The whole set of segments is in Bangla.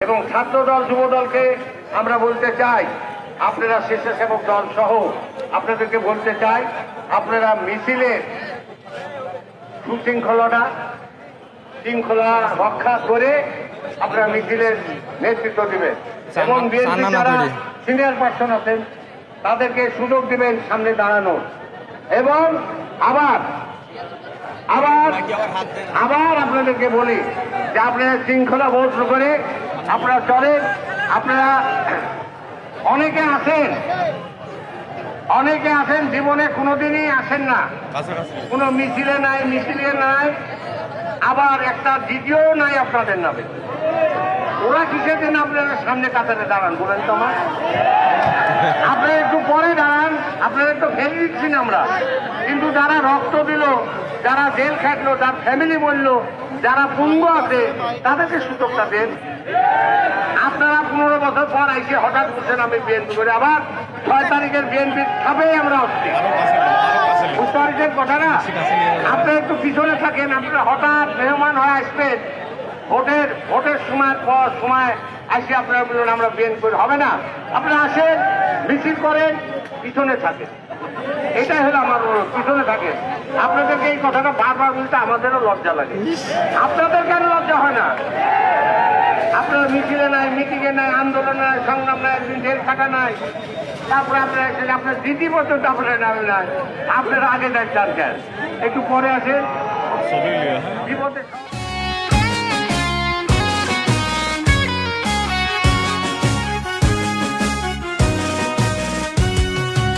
এবং ছাত্র দল যুব দলকে আমরা বলতে চাই, আপনারা স্বেচ্ছাসেবক দল সহ আপনাদেরকে বলতে চাই, আপনারা মিছিলের শৃঙ্খলা রক্ষা করে আপনারা মিছিলের নেতৃত্ব দিবেন এবং বিএনপি যারা সিনিয়র পার্সন আছেন তাদেরকে সুযোগ দিবেন সামনে দাঁড়ানোর। এবং আবার আপনাদেরকে বলি যে আপনারা শৃঙ্খলা বোধ করে আপনারা চলেন। আপনারা অনেকে আছেন জীবনে কোনোদিনই আসেন না, কোনো মিছিলে নাই, আবার একটা দ্বিতীয় নাই আপনাদের নামে। ওরা কিসের জন্য আপনারা সামনে কাতারে দাঁড়ান বলেন তো আমার? আপনারা একটু পরে দাঁড়ান, আপনারা একটু ফেলে দিচ্ছি না আমরা, কিন্তু যারা রক্ত দিল, যারা জেল খাটলো, যার ফ্যামিলি মরল, যারা পুঙ্গ আছে তাদেরকে সুযোগটা দেন। আপনারা 15 বছর পর এসে হঠাৎ বলছেন আমি বিএনপি করে, আবার 6 তারিখের বিএনপির সবেই আমরা আসছি, বুঝতে পারছেন কথাটা? আপনারা একটু পিছনে থাকেন, আপনারা হঠাৎ মেহমান হয়ে আসবেন, ভোটের সময় আসে আপনারা বলুন আমরা বিএনপি হবে না। আপনারা আসেন, মিছিল করেন, পিছনে থাকেন, এটাই হলো আমার অনুরোধ, পিছনে থাকেন। আপনাদেরকে এই কথাটা বারবার বলতে আমাদেরও লজ্জা লাগে, আপনাদের কেন লজ্জা হয় না? আপনারা মিছিলে নাই, মিটিংয়ে নাই, আন্দোলনে নাই, সংগ্রাম নাই, একদিন জেল থাকা নাই, তারপরে আপনারা আপনার দিদি পর্যন্ত আপনারা নামে নাই, আপনারা আগে যান কেন? একটু পরে আসেন, বিপদে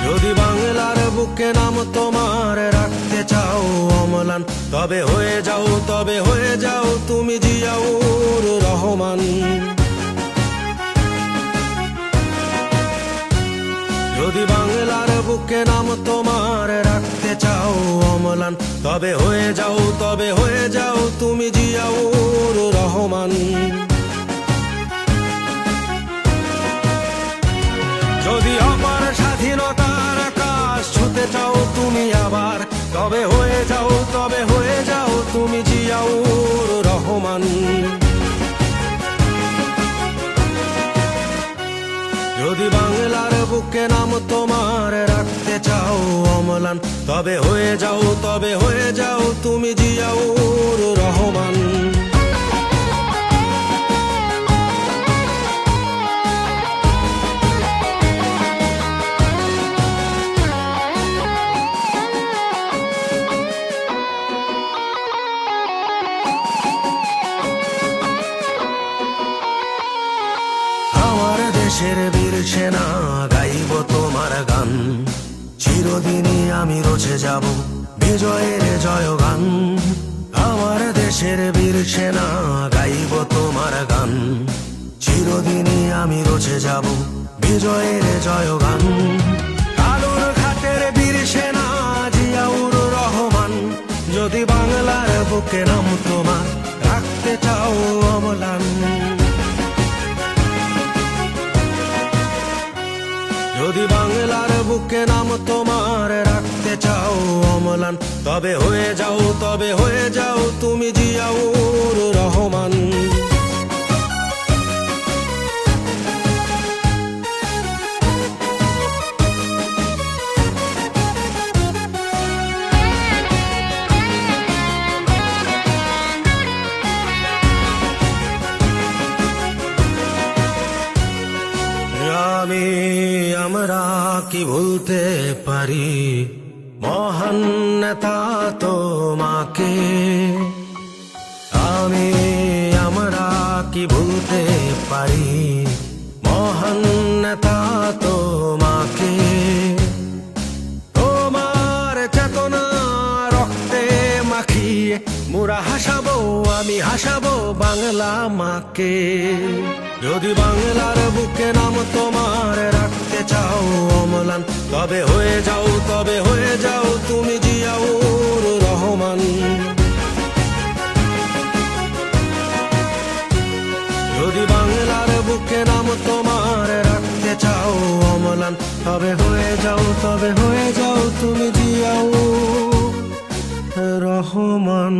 যদি বাংলার বুকে নাম তোমার রাখতে চাও অম্লান, তবে হয়ে যাও তুমি জিয়াউর রহমান। যদি বাংলার বুকে নাম তোমার রাখতে চাও অম্লান, তবে হয়ে যাও তুমি জিয়াউর রহমান। যদি আমার স্বাধীনতার আকাশ ছুতে চাও তুমি আবার, তবে হয়ে যাও তুমি জিয়াউর রহমান। যদি বাংলার বুকে নাম তোমার রাখতে চাও অম্লান, তবে হয়ে যাও তুমি জিয়াউর রহমান। দেশের বীর সেনা গাইব তোমার গান, চিরদিনই আমি রচে যাব বিজয়ের জয়গান। আমার দেশের বীর সেনা গাইব তোমার গান, চিরদিনই আমি রচে যাব বিজয়ের জয়গান। আলোর ঘাটের বীর সেনা জিয়াউর রহমান, যদি বাংলার বুকে নাম তোমার রাখতে চাও অম্লান। যদি বাংলার বুকে নাম তোমার রাখতে চাও অম্লান, তবে হয়ে যাও তুমি জিয়াউর রহমান। আমরা কি ভুলতে পারি মহান নেতা তোমাকে? আমরা কি ভুলতে পারি মহান নেতা তোমাকে? তোমার চেতনা রক্তে মাখিয়ে মোরা আমি হাসাবো বাংলা মাকে। যদি বাংলার বুকে নাম তোমার রাখতে চাও অম্লান, তবে হয়ে যাও তুমি জিয়াউর রহমান। যদি বাংলার বুকে নাম তোমার রাখতে চাও অম্লান, তবে হয়ে যাও তুমি জিয়াউর রহমান।